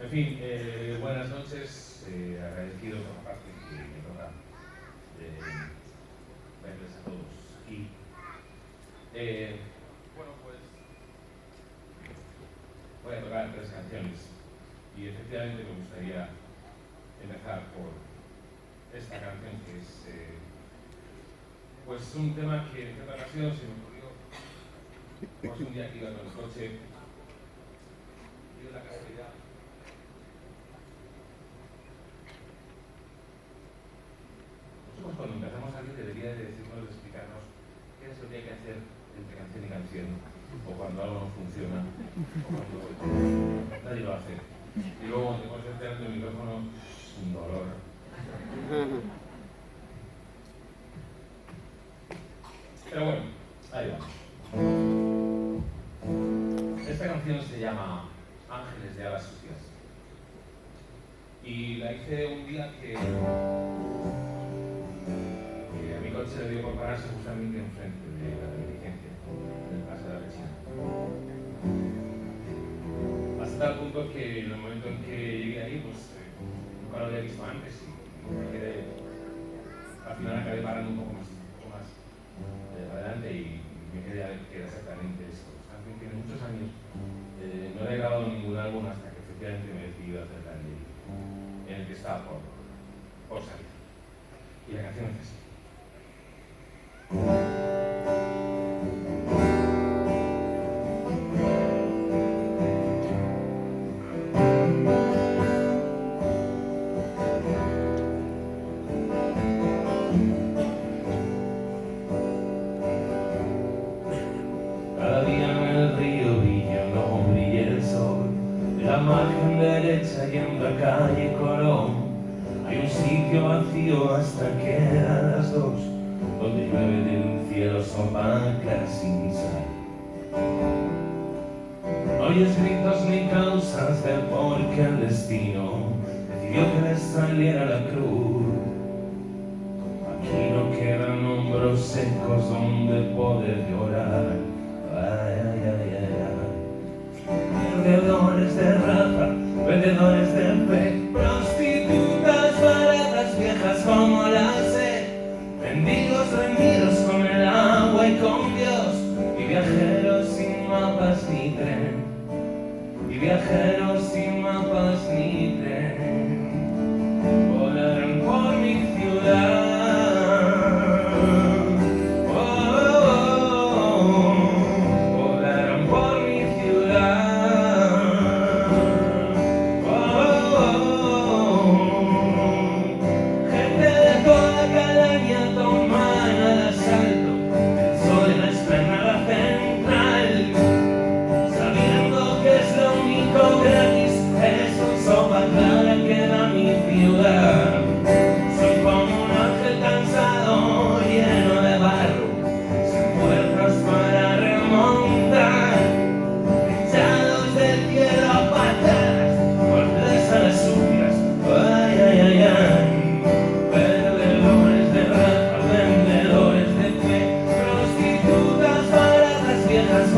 En fin, buenas noches, agradecido por la parte que me toca verles a todos aquí. Bueno, pues voy a tocar 3 canciones y efectivamente me gustaría empezar por esta canción que es pues un tema que en cierta ocasión se me ocurrió pues un día que iba con el coche y dio la casualidad. Nosotros cuando empezamos a salir debería de decirnos, de explicarnos qué es lo que hay que hacer entre canción y canción, o cuando algo no funciona, o cuando nadie lo hace. Y luego te pones delante del micrófono, es un dolor. Pero bueno, ahí vamos. Esta canción se llama Ángeles de alas sucias. Y la hice un día que a mi coche le dio por pararse justamente enfrente de la beneficencia, en el paso de la vecina. Hasta tal punto que en el momento en que llegué ahí, pues nunca lo había visto antes y me quedé, al final acabé parando un poco más adelante y me quedé a ver qué era exactamente esto. Esta canción tiene muchos años, no le he grabado ningún álbum hasta que efectivamente me he decidido hacerla en el que estaba por salir. Y la canción es así. Cada día en el río brilla, no brilla el sol. En la margen derecha y en la calle Colón hay un sitio vacío hasta que eran las 2, donde llueve del cielo sopaca sin sal. No oyes gritos ni causas del porque el destino decidió que les saliera la cruz. Aquí no quedan hombros secos donde poder llorar. Ay, ay, ay, ay, ay. Vendedores de raza, vendedores de fe, prostitutas baratas, viejas como la sed, mendigos rendidos con el agua y con Dios, y viajeros sin mapas ni tren, y viajeros sin mapas ni tren, volarán por mi ciudad. That's